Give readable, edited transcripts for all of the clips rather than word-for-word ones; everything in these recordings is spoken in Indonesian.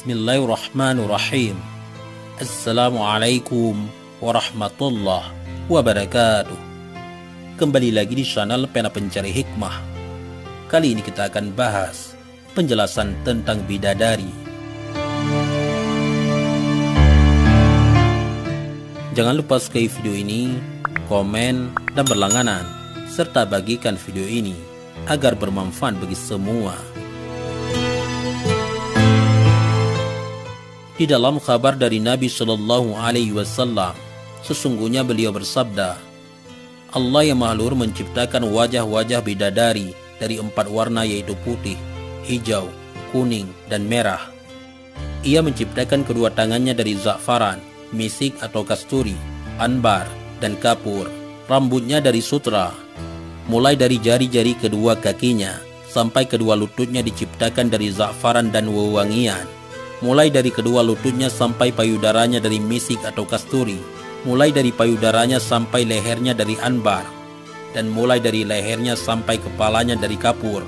Bismillahirrahmanirrahim. Assalamualaikum warahmatullahi wabarakatuh. Kembali lagi di channel Pena Pencari Hikmah. Kali ini kita akan bahas penjelasan tentang bidadari. Jangan lupa sukai video ini, komen, dan berlangganan, serta bagikan video ini agar bermanfaat bagi semua. Di dalam kabar dari Nabi Shallallahu Alaihi Wasallam, sesungguhnya beliau bersabda, Allah yang Maha Luhur menciptakan wajah-wajah bidadari dari 4 warna, yaitu putih, hijau, kuning, dan merah. Ia menciptakan kedua tangannya dari za'faran, misik atau kasturi, anbar, dan kapur. Rambutnya dari sutra. Mulai dari jari-jari kedua kakinya sampai kedua lututnya diciptakan dari za'faran dan wewangian. Mulai dari kedua lututnya sampai payudaranya dari misik atau kasturi. Mulai dari payudaranya sampai lehernya dari anbar. Dan mulai dari lehernya sampai kepalanya dari kapur.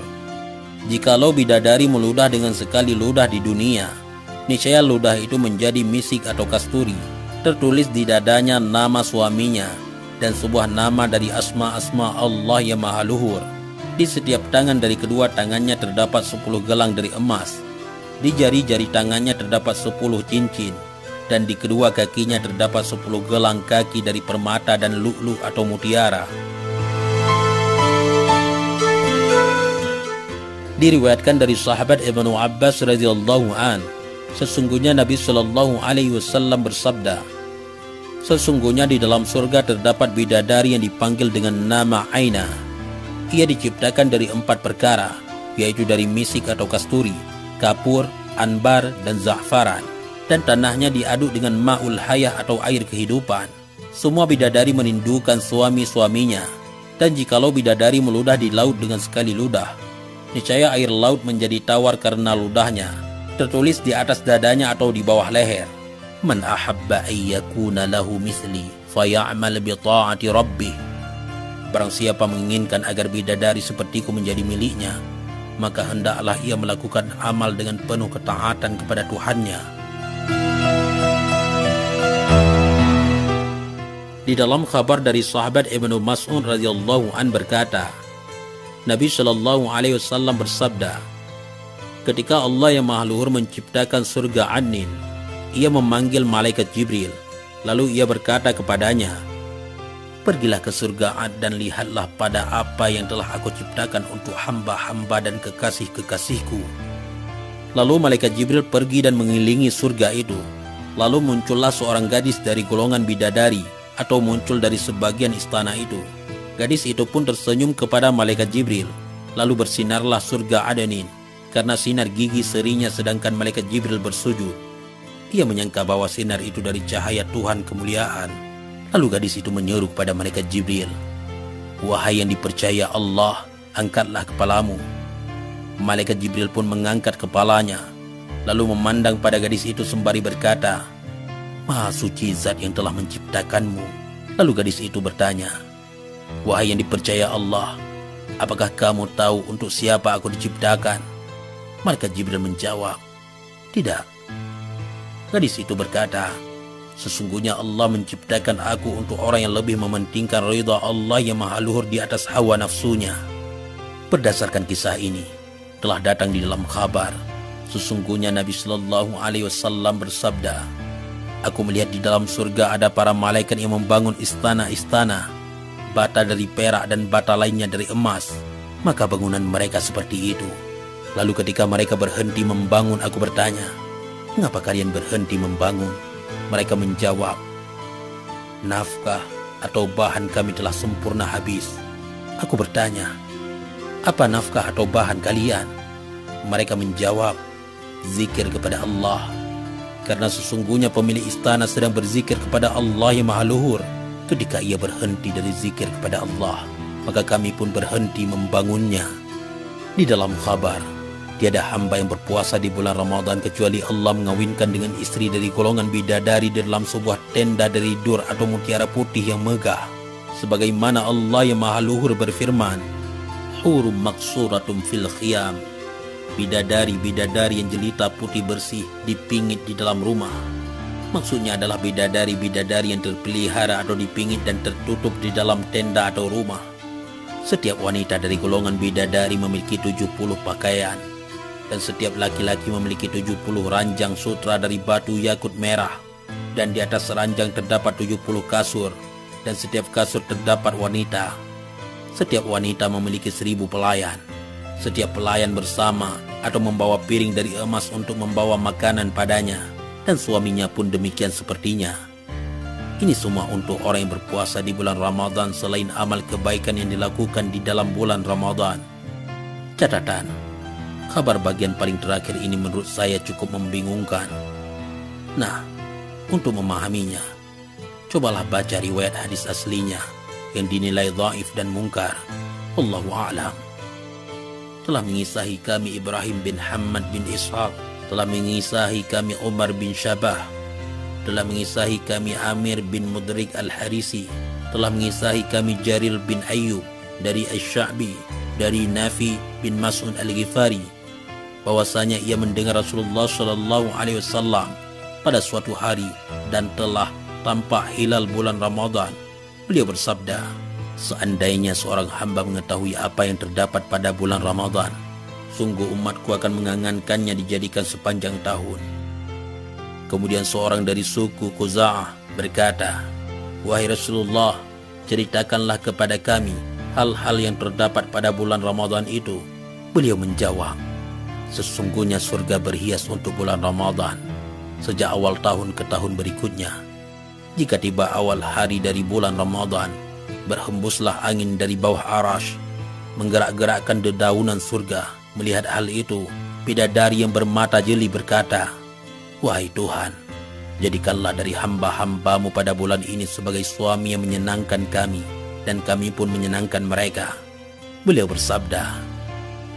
Jikalau bidadari meludah dengan sekali ludah di dunia, niscaya ludah itu menjadi misik atau kasturi. Tertulis di dadanya nama suaminya dan sebuah nama dari asma-asma Allah yang Maha Luhur. Di setiap tangan dari kedua tangannya terdapat 10 gelang dari emas. Di jari-jari tangannya terdapat 10 cincin, dan di kedua kakinya terdapat 10 gelang kaki dari permata dan lu'lu' atau mutiara. Diriwayatkan dari sahabat Ibnu Abbas radhiyallahu an, sesungguhnya Nabi Shallallahu Alaihi Wasallam bersabda, sesungguhnya di dalam surga terdapat bidadari yang dipanggil dengan nama Aina. Ia diciptakan dari 4 perkara, yaitu dari misik atau kasturi, kapur, anbar, dan za'faran, dan tanahnya diaduk dengan ma'ul hayah atau air kehidupan. Semua bidadari merindukan suami-suaminya, dan jikalau bidadari meludah di laut dengan sekali ludah, niscaya air laut menjadi tawar karena ludahnya. Tertulis di atas dadanya atau di bawah leher, Man ahabba ayyakuna lahu misli faya'mal bi ta'ati rabbih. Barang siapa menginginkan agar bidadari sepertiku menjadi miliknya, maka hendaklah ia melakukan amal dengan penuh ketaatan kepada Tuhannya. Di dalam kabar dari sahabat Ibnu Mas'ud radhiyallahu an berkata, Nabi Shallallahu Alaihi Wasallam bersabda, ketika Allah yang Maha Luhur menciptakan surga Adnin, ia memanggil malaikat Jibril, lalu ia berkata kepadanya, pergilah ke surga Ad dan lihatlah pada apa yang telah aku ciptakan untuk hamba-hamba dan kekasih-kekasihku. Lalu malaikat Jibril pergi dan mengelilingi surga itu. Lalu muncullah seorang gadis dari golongan bidadari, atau muncul dari sebagian istana itu. Gadis itu pun tersenyum kepada malaikat Jibril. Lalu bersinarlah surga Adnin, karena sinar gigi serinya sedangkan malaikat Jibril bersujud. Ia menyangka bahwa sinar itu dari cahaya Tuhan kemuliaan. Lalu gadis itu menyeru kepada malaikat Jibril, wahai yang dipercaya Allah, angkatlah kepalamu. Malaikat Jibril pun mengangkat kepalanya, lalu memandang pada gadis itu sembari berkata, Maha suci zat yang telah menciptakanmu. Lalu gadis itu bertanya, wahai yang dipercaya Allah, apakah kamu tahu untuk siapa aku diciptakan? Malaikat Jibril menjawab, tidak. Gadis itu berkata, sesungguhnya Allah menciptakan aku untuk orang yang lebih mementingkan ridha Allah yang Maha Luhur di atas hawa nafsunya. Berdasarkan kisah ini, telah datang di dalam kabar, sesungguhnya Nabi Shallallahu Alaihi Wasallam bersabda, aku melihat di dalam surga ada para malaikat yang membangun istana-istana, bata dari perak dan bata lainnya dari emas. Maka bangunan mereka seperti itu. Lalu ketika mereka berhenti membangun, aku bertanya, mengapa kalian berhenti membangun? Mereka menjawab, nafkah atau bahan kami telah sempurna habis. Aku bertanya, apa nafkah atau bahan kalian? Mereka menjawab, zikir kepada Allah. Karena sesungguhnya pemilik istana sedang berzikir kepada Allah yang Maha Luhur. Ketika ia berhenti dari zikir kepada Allah, maka kami pun berhenti membangunnya. Di dalam kabar, tiada hamba yang berpuasa di bulan Ramadan kecuali Allah mengawinkan dengan istri dari golongan bidadari dalam sebuah tenda dari dur atau mutiara putih yang megah. Sebagaimana Allah yang Maha Luhur berfirman, Hurum maksuratun fil khiyam, bidadari-bidadari yang jelita putih bersih dipingit di dalam rumah. Maksudnya adalah bidadari-bidadari yang terpelihara atau dipingit dan tertutup di dalam tenda atau rumah. Setiap wanita dari golongan bidadari memiliki 70 pakaian, dan setiap laki-laki memiliki 70 ranjang sutra dari batu yakut merah, dan di atas ranjang terdapat 70 kasur, dan setiap kasur terdapat wanita. Setiap wanita memiliki 1000 pelayan. Setiap pelayan bersama atau membawa piring dari emas untuk membawa makanan padanya, dan suaminya pun demikian sepertinya. Ini semua untuk orang yang berpuasa di bulan Ramadan selain amal kebaikan yang dilakukan di dalam bulan Ramadan. Catatan, kabar bagian paling terakhir ini menurut saya cukup membingungkan. Nah, untuk memahaminya, cobalah baca riwayat hadis aslinya yang dinilai dhaif dan mungkar. Wallahu a'lam. Telah mengisahi kami Ibrahim bin Hamad bin Ishaq, telah mengisahi kami Umar bin Syabah, telah mengisahi kami Amir bin Mudrik al-Harisi, telah mengisahi kami Jarir bin Ayyub dari Asy-Sya'bi, dari Nafi bin Mas'ud al-Ghifari, bahwasanya ia mendengar Rasulullah sallallahu alaihi wasallam pada suatu hari dan telah tampak hilal bulan Ramadan. Beliau bersabda, seandainya seorang hamba mengetahui apa yang terdapat pada bulan Ramadan, sungguh umatku akan mengangankannya dijadikan sepanjang tahun. Kemudian seorang dari suku Khuza'ah berkata, wahai Rasulullah, ceritakanlah kepada kami hal-hal yang terdapat pada bulan Ramadan itu. Beliau menjawab, sesungguhnya surga berhias untuk bulan Ramadan sejak awal tahun ke tahun berikutnya. Jika tiba awal hari dari bulan Ramadan, berhembuslah angin dari bawah arash, menggerak-gerakkan dedaunan surga. Melihat hal itu, bidadari yang bermata jeli berkata, wahai Tuhan, jadikanlah dari hamba-hambamu pada bulan ini sebagai suami yang menyenangkan kami, dan kami pun menyenangkan mereka. Beliau bersabda,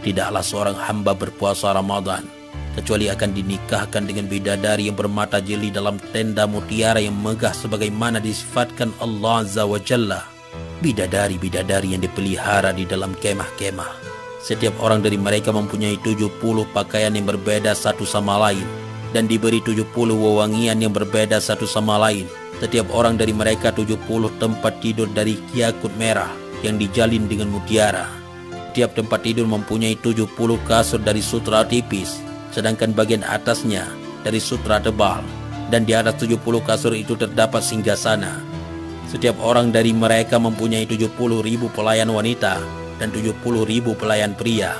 tidaklah seorang hamba berpuasa Ramadan kecuali akan dinikahkan dengan bidadari yang bermata jeli dalam tenda mutiara yang megah sebagaimana disifatkan Allah Azza wa Jalla. Bidadari-bidadari yang dipelihara di dalam kemah-kemah. Setiap orang dari mereka mempunyai 70 pakaian yang berbeda satu sama lain, dan diberi 70 wewangian yang berbeda satu sama lain. Setiap orang dari mereka 70 tempat tidur dari yakut merah yang dijalin dengan mutiara. Setiap tempat tidur mempunyai 70 kasur dari sutra tipis, sedangkan bagian atasnya dari sutra tebal, dan di atas 70 kasur itu terdapat singgasana. Setiap orang dari mereka mempunyai 70.000 pelayan wanita dan 70.000 pelayan pria.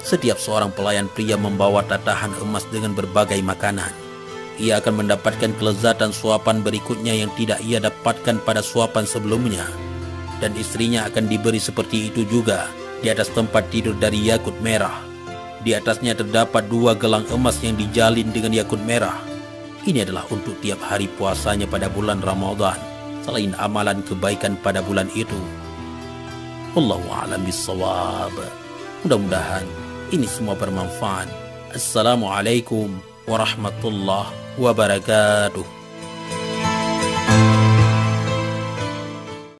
Setiap seorang pelayan pria membawa tatahan emas dengan berbagai makanan. Ia akan mendapatkan kelezatan suapan berikutnya yang tidak ia dapatkan pada suapan sebelumnya. Dan istrinya akan diberi seperti itu juga di atas tempat tidur dari yakut merah. Di atasnya terdapat 2 gelang emas yang dijalin dengan yakut merah. Ini adalah untuk tiap hari puasanya pada bulan Ramadan, selain amalan kebaikan pada bulan itu. Wallahu a'lam bissawab. Mudah-mudahan ini semua bermanfaat. Assalamualaikum warahmatullahi wabarakatuh.